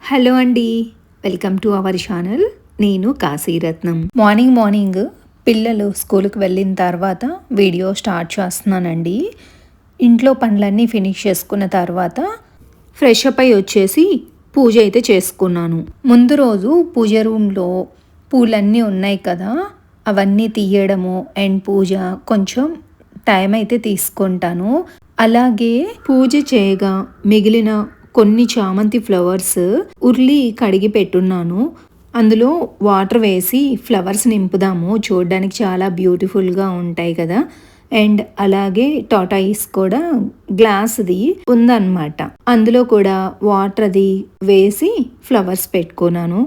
Hello అండి, welcome to our channel. నేను కాశీరత్నం. Morning పిల్లలు స్కూల్కి వెళ్ళిన తర్వాత వీడియో స్టార్ట్ చేస్తున్నానండి. ఇంట్లో పనులన్నీ ఫినిష్ చేసుకున్న తర్వాత ఫ్రెష్ అప్ అయి వచ్చేసి పూజ అయితే చేసుకున్నాను. ముందు రోజు పూజ రూమ్లో పూలన్నీ ఉన్నాయి కదా, అవన్నీ తీయడము అండ్ పూజ కొంచెం టైం అయితే తీసుకుంటాను. అలాగే పూజ చేయగా మిగిలిన కొన్ని చామంతి ఫ్లవర్స్ ఉర్లి కడిగి పెట్టున్నాను. అందులో వాటర్ వేసి ఫ్లవర్స్ నింపుదాము, చూడడానికి చాలా బ్యూటిఫుల్గా ఉంటాయి కదా. అండ్ అలాగే టాటాయిస్ కూడా గ్లాస్ది ఉందన్నమాట, అందులో కూడా వాటర్ అది వేసి ఫ్లవర్స్ పెట్టుకున్నాను.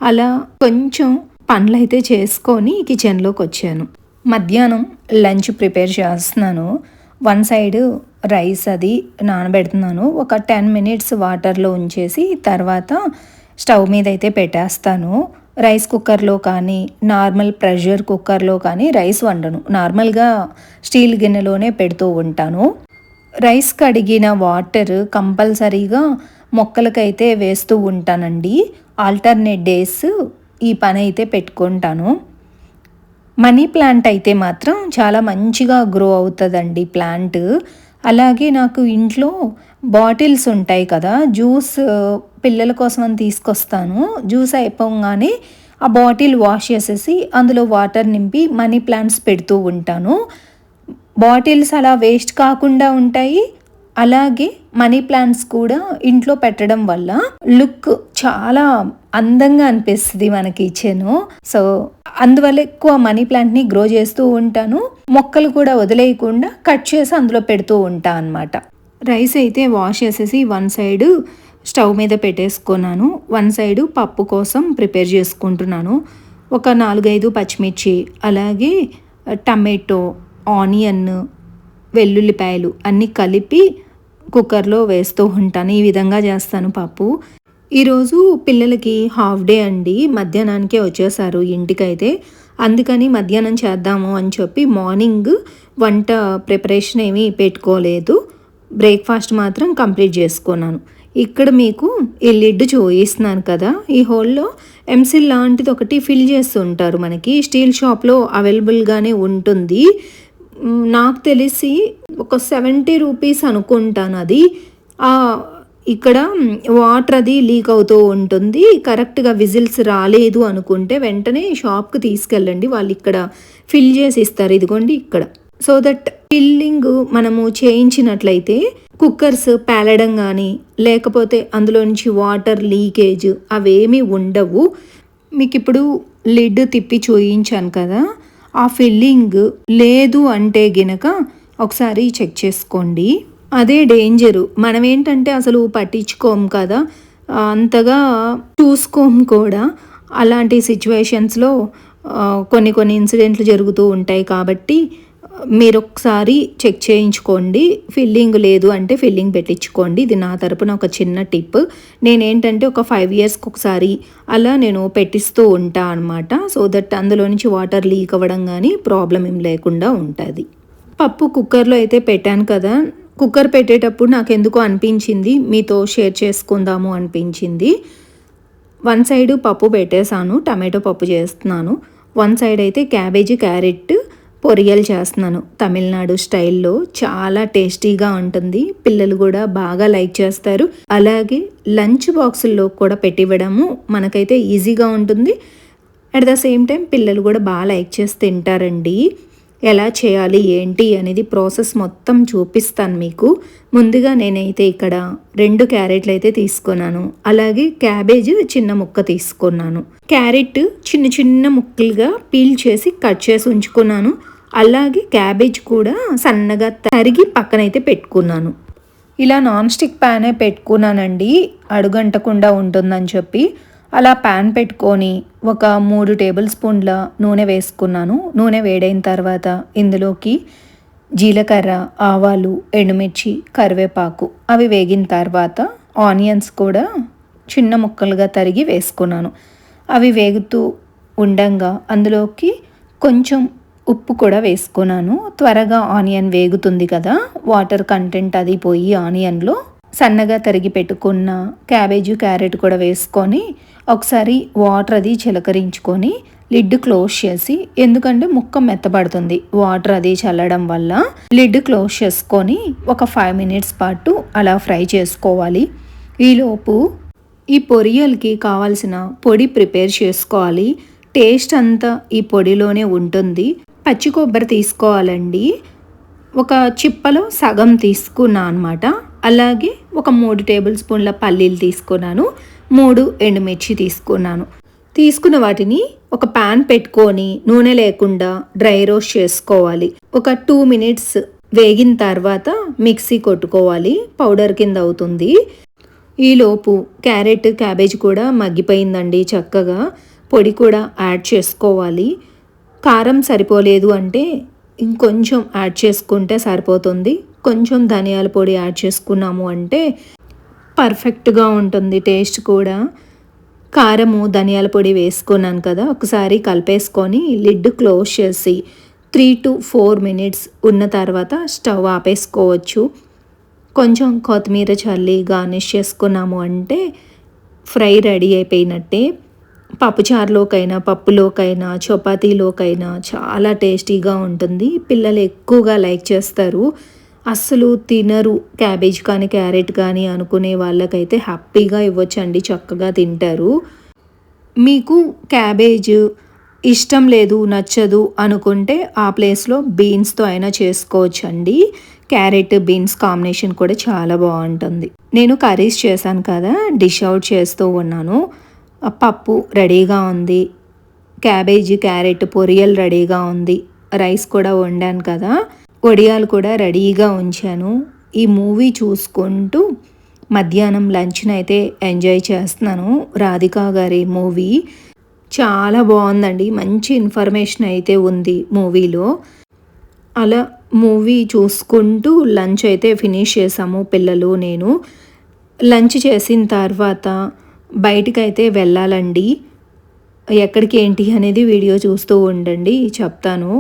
అలా కొంచెం పనులు అయితే చేసుకొని కిచెన్లోకి వచ్చాను. మధ్యాహ్నం లంచ్ ప్రిపేర్ చేస్తున్నాను. వన్ సైడ్ రైస్ అది నానబెడుతున్నాను. ఒక 10 మినిట్స్ వాటర్లో ఉంచేసి తర్వాత స్టవ్ మీద అయితే పెట్టేస్తాను. రైస్ కుక్కర్లో కానీ నార్మల్ ప్రెషర్ కుక్కర్లో కానీ రైస్ వండను, నార్మల్గా స్టీల్ గిన్నెలోనే పెడుతూ ఉంటాను. రైస్ కడిగిన వాటర్ కంపల్సరీగా మొక్కలకైతే వేస్తూ ఉంటానండి. ఆల్టర్నేట్ డేస్ ఈ పని అయితే పెట్టుకుంటాను. మనీ ప్లాంట్ అయితే మాత్రం చాలా మంచిగా గ్రో అవుతుందండి ప్లాంట్. అలాగే నాకు ఇంట్లో బాటిల్స్ ఉంటాయి కదా, జ్యూస్ పిల్లల కోసం అని తీసుకొస్తాను. జ్యూస్ అయిపోగానే ఆ బాటిల్ వాష్ చేసేసి అందులో వాటర్ నింపి మనీ ప్లాంట్స్ పెడుతూ ఉంటాను. బాటిల్స్ అలా వేస్ట్ కాకుండా ఉంటాయి. అలాగే మనీ ప్లాంట్స్ కూడా ఇంట్లో పెట్టడం వల్ల లుక్ చాలా అందంగా అనిపిస్తుంది మన కిచెన్. సో అందువల్ల ఎక్కువ మనీ ప్లాంట్ని గ్రో చేస్తూ ఉంటాను. మొక్కలు కూడా వదిలేయకుండా కట్ చేసి అందులో పెడుతూ ఉంటాను అన్నమాట. రైస్ అయితే వాష్ చేసేసి వన్ సైడ్ స్టవ్ మీద పెట్టేసుకున్నాను. వన్ సైడ్ పప్పు కోసం ప్రిపేర్ చేసుకుంటున్నాను. ఒక 4-5 పచ్చిమిర్చి, అలాగే టమాటో, ఆనియన్, వెల్లుల్లిపాయలు అన్నీ కలిపి కుక్కర్లో వేస్తూ ఉంటాను. ఈ విధంగా చేస్తాను పప్పు. ఈరోజు పిల్లలకి హాఫ్ డే అండి, మధ్యాహ్నానికే వచ్చేసారు ఇంటికైతే. అందుకని మధ్యాహ్నం చేద్దాము అని చెప్పి మార్నింగ్ వంట ప్రిపరేషన్ ఏమీ పెట్టుకోలేదు. బ్రేక్ఫాస్ట్ మాత్రం కంప్లీట్ చేసుకున్నాను. ఇక్కడ మీకు ఈ లిడ్ చూపిస్తున్నాను కదా, ఈ హోల్లో ఎంసిల్ లాంటిది ఒకటి ఫిల్ చేస్తుంటారు. మనకి స్టీల్ షాప్లో అవైలబుల్గానే ఉంటుంది. నాకు తెలిసి ఒక 70 రూపీస్ అనుకుంటాను అది. ఇక్కడ వాటర్ అది లీక్ అవుతూ ఉంటుంది. కరెక్ట్గా విజిల్స్ రాలేదు అనుకుంటే వెంటనే షాప్కి తీసుకెళ్ళండి, వాళ్ళు ఇక్కడ ఫిల్ చేసి ఇస్తారు. ఇదిగోండి ఇక్కడ. సో దట్ ఫిల్లింగ్ మనము చేయించినట్లయితే కుక్కర్స్ పేలడం కానీ లేకపోతే అందులో నుంచి వాటర్ లీకేజ్ అవేమీ ఉండవు. మీకు ఇప్పుడు లిడ్ తిప్పి చూయించాను కదా, ఆ ఫిల్లింగ్ లేదు అంటే గినక ఒకసారి చెక్ చేసుకోండి. అదే డేంజరు. మనం ఏంటంటే అసలు పట్టించుకోము కదా, అంతగా చూసుకోము కూడా. అలాంటి సిచ్యువేషన్స్లో కొన్ని ఇన్సిడెంట్లు జరుగుతూ ఉంటాయి. కాబట్టి మీరు ఒకసారి చెక్ చేయించుకోండి. ఫిల్లింగ్ లేదు అంటే ఫిల్లింగ్ పెట్టించుకోండి. ఇది నా తరపున ఒక చిన్న టిప్. నేనేంటంటే ఒక 5 ఇయర్స్కి ఒకసారి అలా నేను పెట్టిస్తూ ఉంటా అనమాట. సో దట్ అందులో నుంచి వాటర్ లీక్ అవ్వడం కానీ ప్రాబ్లం ఏం లేకుండా ఉంటుంది. పప్పు కుక్కర్లో అయితే పెట్టాను కదా, కుక్కర్ పెట్టేటప్పుడు నాకు ఎందుకో అనిపించింది మీతో షేర్ చేసుకుందాము అనిపించింది. వన్ సైడ్ పప్పు పెట్టేశాను, టమాటో పప్పు చేస్తున్నాను. వన్ సైడ్ అయితే క్యాబేజీ క్యారెట్ పొరియలు చేస్తున్నాను. తమిళనాడు స్టైల్లో చాలా టేస్టీగా ఉంటుంది. పిల్లలు కూడా బాగా లైక్ చేస్తారు. అలాగే లంచ్ బాక్సుల్లో కూడా పెట్టివ్వడము మనకైతే ఈజీగా ఉంటుంది. అట్ ద సేమ్ టైం పిల్లలు కూడా బాగా లైక్ చేసి తింటారండి. ఎలా చేయాలి ఏంటి అనేది ప్రాసెస్ మొత్తం చూపిస్తాను మీకు. ముందుగా నేనైతే ఇక్కడ 2 క్యారెట్లు అయితే తీసుకున్నాను. అలాగే క్యాబేజ్ చిన్న ముక్క తీసుకున్నాను. క్యారెట్ చిన్న ముక్కలుగా పీల్ చేసి కట్ చేసి ఉంచుకున్నాను. అలాగే క్యాబేజ్ కూడా సన్నగా తరిగి పక్కనైతే పెట్టుకున్నాను. ఇలా నాన్ స్టిక్ ప్యానే పెట్టుకున్నానండి, అడుగంటకుండా ఉంటుందని చెప్పి. అలా ప్యాన్ పెట్టుకొని ఒక 3 టేబుల్ స్పూన్ల నూనె వేసుకున్నాను. నూనె వేడైన తర్వాత ఇందులోకి జీలకర్ర, ఆవాలు, ఎండుమిర్చి, కరివేపాకు అవి వేగిన తర్వాత ఆనియన్స్ కూడా చిన్న ముక్కలుగా తరిగి వేసుకున్నాను. అవి వేగుతూ ఉండంగా అందులోకి కొంచెం ఉప్పు కూడా వేసుకున్నాను. త్వరగా ఆనియన్ వేగుతుంది కదా, వాటర్ కంటెంట్ అది పోయి ఆనియన్లో సన్నగా తరిగి పెట్టుకున్న క్యాబేజీ క్యారెట్ కూడా వేసుకొని ఒకసారి వాటర్ అది చిలకరించుకొని లిడ్ క్లోజ్ చేసి, ఎందుకంటే ముక్క మెత్తబడుతుంది వాటర్ అది చల్లడం వల్ల, లిడ్ క్లోజ్ చేసుకొని ఒక 5 మినిట్స్ పాటు అలా ఫ్రై చేసుకోవాలి. ఈలోపు ఈ పొరియల్కి కావాల్సిన పొడి ప్రిపేర్ చేసుకోవాలి. టేస్ట్ అంతా ఈ పొడిలోనే ఉంటుంది. పచ్చి కొబ్బరి తీసుకోవాలండి. ఒక చిప్పలో సగం తీసుకున్నా అనమాట. అలాగే ఒక 3 టేబుల్ స్పూన్ల పల్లీలు తీసుకున్నాను, 3 ఎండుమిర్చి తీసుకున్నాను. తీసుకున్న వాటిని ఒక ప్యాన్ పెట్టుకొని నూనె లేకుండా డ్రై రోస్ట్ చేసుకోవాలి. ఒక 2 మినిట్స్ వేగిన తర్వాత మిక్సీ కొట్టుకోవాలి, పౌడర్ కింద అవుతుంది. ఈలోపు క్యారెట్ క్యాబేజ్ కూడా మగ్గిపోయిందండి చక్కగా. పొడి కూడా యాడ్ చేసుకోవాలి. కారం సరిపోలేదు అంటే ఇంకొంచెం యాడ్ చేసుకుంటే సరిపోతుంది. కొంచెం ధనియాల పొడి యాడ్ చేసుకున్నాము అంటే పర్ఫెక్ట్గా ఉంటుంది టేస్ట్ కూడా. కారము ధనియాల పొడి వేసుకున్నాను కదా, ఒకసారి కలిపేసుకొని లిడ్ క్లోజ్ చేసి 3 to 4 మినిట్స్ ఉన్న తర్వాత స్టవ్ ఆపేసుకోవచ్చు. కొంచెం కొత్తిమీర చల్లి గార్నిష్ చేసుకున్నాము అంటే ఫ్రై రెడీ అయిపోయినట్టే. పప్పుచారులోకైనా, పప్పులోకైనా, చపాతీలోకైనా చాలా టేస్టీగా ఉంటుంది. పిల్లలు ఎక్కువగా లైక్ చేస్తారు. అస్సలు తినరు క్యాబేజ్ కానీ క్యారెట్ కానీ అనుకునే వాళ్ళకైతే హ్యాపీగా ఇవ్వచ్చండి, చక్కగా తింటారు. మీకు క్యాబేజ్ ఇష్టం లేదు, నచ్చదు అనుకుంటే ఆ ప్లేస్లో బీన్స్తో అయినా చేసుకోవచ్చండి. క్యారెట్ బీన్స్ కాంబినేషన్ కూడా చాలా బాగుంటుంది. నేను కర్రీస్ చేశాను కదా, డిష్ అవుట్ చేస్తూ ఉన్నాను. పప్పు రెడీగా ఉంది, క్యాబేజీ క్యారెట్ పొరియల్ రెడీగా ఉంది, రైస్ కూడా వండాను కదా, వడియాలు కూడా రెడీగా ఉంచాను. ఈ మూవీ చూసుకుంటూ మధ్యాహ్నం లంచ్ని అయితే ఎంజాయ్ చేస్తున్నాను. రాధికా గారి మూవీ చాలా బాగుందండి, మంచి ఇన్ఫర్మేషన్ అయితే ఉంది మూవీలో. అలా మూవీ చూసుకుంటూ లంచ్ అయితే ఫినిష్ చేసాము పిల్లలు నేను. లంచ్ చేసిన తర్వాత బయటికైతే వెళ్ళాలండి. ఎక్కడికి ఏంటి అనేది వీడియో చూస్తూ ఉండండి, చెప్తాను.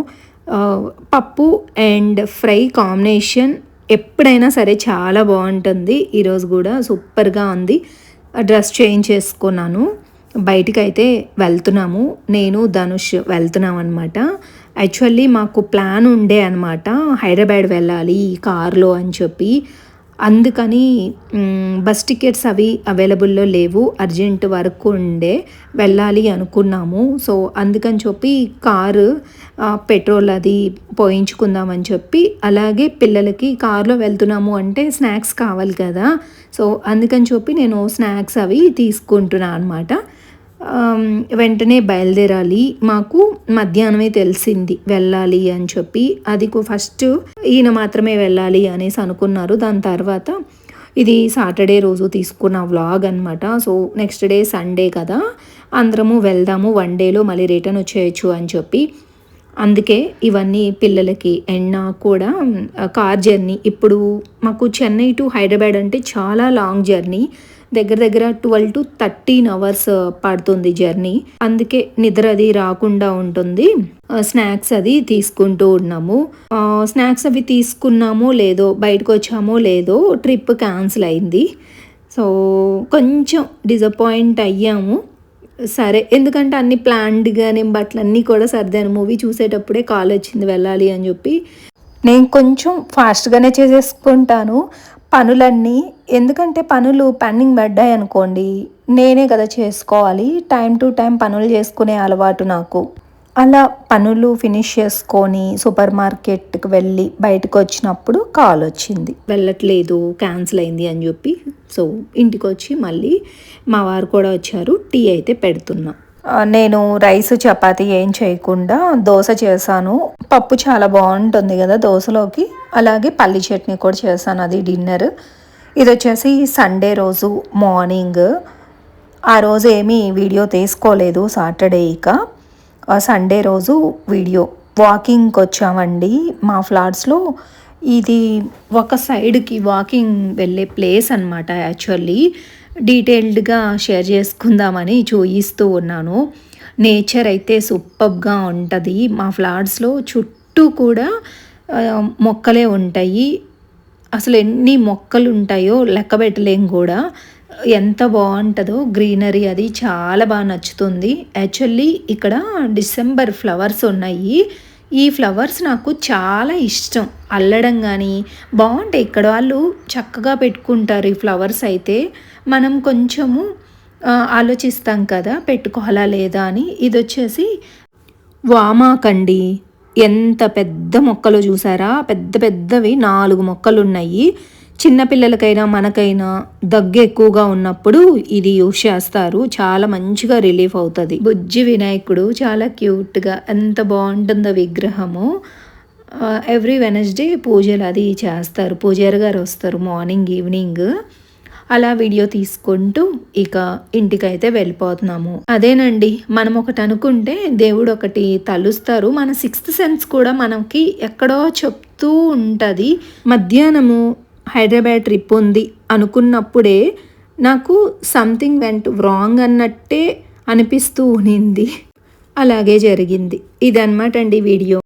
పప్పు అండ్ ఫ్రై కాంబినేషన్ ఎప్పుడైనా సరే చాలా బాగుంటుంది. ఈరోజు కూడా సూపర్గా ఉంది. డ్రెస్ చేంజ్ చేసుకున్నాను, బయటికైతే వెళ్తున్నాము. నేను ధనుష్ వెళ్తున్నాం అనమాట. యాక్చువల్లీ మాకు ప్లాన్ ఉండే అనమాట, హైదరాబాద్ వెళ్ళాలి కార్లో అని చెప్పి. అందుకని బస్ టికెట్స్ అవి అవైలబుల్లో లేవు, అర్జెంట్ వర్క్ ఉండే వెళ్ళాలి అనుకున్నాము. సో అందుకని చెప్పి కారు పెట్రోల్ అది పోయించుకుందామని చెప్పి, అలాగే పిల్లలకి కార్లో వెళ్తున్నాము అంటే స్నాక్స్ కావాలి కదా, సో అందుకని చెప్పి నేను స్నాక్స్ అవి తీసుకుంటున్నాను అనమాట. వెంటనే బయలుదేరాలి. మాకు మధ్యాహ్నమే తెలిసింది వెళ్ళాలి అని చెప్పి. అది ఫస్ట్ ఈయన మాత్రమే వెళ్ళాలి అనేసి అనుకున్నారు. దాని తర్వాత ఇది సాటర్డే రోజు తీసుకున్న వ్లాగ్ అనమాట. సో నెక్స్ట్ డే సండే కదా, అందరము వెళ్దాము, 1 డేలో మళ్ళీ రిటర్న్ వచ్చేయచ్చు అని చెప్పి. అందుకే ఇవన్నీ పిల్లలకి. అండ్ నాకు కూడా కార్ జర్నీ, ఇప్పుడు మాకు చెన్నై టు హైదరాబాద్ అంటే చాలా లాంగ్ జర్నీ, దగ్గర దగ్గర 12 to 13 అవర్స్ పడుతుంది జర్నీ. అందుకే నిద్ర అది రాకుండా ఉంటుంది. స్నాక్స్ అది తీసుకుంటూ ఉన్నాము. స్నాక్స్ అవి తీసుకున్నామో లేదో, బయటకు వచ్చామో లేదో ట్రిప్ క్యాన్సిల్ అయింది. సో కొంచెం డిసప్పాయింట్ అయ్యాము. సరే, ఎందుకంటే అన్ని ప్లాన్డ్గా నేను బట్టలన్నీ కూడా సర్దాను. మూవీ చూసేటప్పుడే కాల్ వచ్చింది వెళ్ళాలి అని చెప్పి. నేను కొంచెం ఫాస్ట్గానే చేసేసుకుంటాను పనులన్నీ, ఎందుకంటే పనులు పెండింగ్ పడ్డాయి అనుకోండి నేనే కదా చేసుకోవాలి. టైం టు టైం పనులు చేసుకునే అలవాటు నాకు. అలా పనులు ఫినిష్ చేసుకొని సూపర్ మార్కెట్కి వెళ్ళి బయటకు వచ్చినప్పుడు కాల్ వచ్చింది, వెళ్ళట్లేదు క్యాన్సిల్ అయింది అని చెప్పి. సో ఇంటికి వచ్చి మళ్ళీ మా వారు కూడా వచ్చారు, టీ అయితే పెడుతున్నా. నేను రైస్ చపాతీ ఏం చేయకుండా దోశ చేశాను. పప్పు చాలా బాగుంటుంది కదా దోశలోకి. అలాగే పల్లి చట్నీ కూడా చేశాను, అది డిన్నర్. ఇది వచ్చేసి సండే రోజు మార్నింగ్. ఆ రోజు ఏమీ వీడియో తీసుకోలేదు, సాటర్డే. ఇక సండే రోజు వీడియో. వాకింగ్కి వచ్చామండి మా ఫ్లాట్స్లో. ఇది ఒక సైడ్కి వాకింగ్ వెళ్ళే ప్లేస్ అనమాట. యాక్చువల్లీ డీటెయిల్డ్గా షేర్ చేసుకుందామని చూపిస్తూ ఉన్నాను. నేచర్ అయితే సూపర్గా ఉంటుంది. మా ఫ్లాట్స్లో చుట్టూ కూడా మొక్కలే ఉంటాయి. అసలు ఎన్ని మొక్కలు ఉంటాయో లెక్క పెట్టలేం కూడా. ఎంత బాగుంటుందో గ్రీనరీ, అది చాలా బాగా నచ్చుతుంది. యాక్చువల్లీ ఇక్కడ డిసెంబర్ ఫ్లవర్స్ ఉన్నాయి. ఈ ఫ్లవర్స్ నాకు చాలా ఇష్టం. అల్లడం కానీ బాగుంటాయి. ఇక్కడ వాళ్ళు చక్కగా పెట్టుకుంటారు ఈ ఫ్లవర్స్. అయితే మనం కొంచెము ఆలోచిస్తాం కదా పెట్టుకోవాలా లేదా అని. ఇది వచ్చేసి వామాకండి. ఎంత పెద్ద మొక్కలు చూసారా, పెద్ద పెద్దవి 4 మొక్కలు ఉన్నాయి. చిన్నపిల్లలకైనా మనకైనా దగ్గు ఎక్కువగా ఉన్నప్పుడు ఇది యూజ్ చేస్తారు. చాలా మంచిగా రిలీఫ్ అవుతుంది. బుజ్జి వినాయకుడు చాలా క్యూట్గా, ఎంత బాగుంటుందో విగ్రహము. ఎవ్రీ వెనస్డే పూజలు అది చేస్తారు. పూజారి గారు వస్తారు మార్నింగ్ ఈవినింగ్. అలా వీడియో తీసుకుంటూ ఇక ఇంటికైతే వెళ్ళిపోతున్నాము. అదేనండి, మనం ఒకటి అనుకుంటే దేవుడు ఒకటి తలుస్తారు. మన 6th సెన్స్ కూడా మనకి ఎక్కడో చెప్తూ ఉంటుంది. మధ్యాహ్నము హైదరాబాద్ ట్రిప్ ఉంది అనుకున్నప్పుడే నాకు సంథింగ్ వెంట్ రాంగ్ అన్నట్టే అనిపిస్తూ ఉన్నింది. అలాగే జరిగింది. ఇదన్నమాట అండి వీడియో.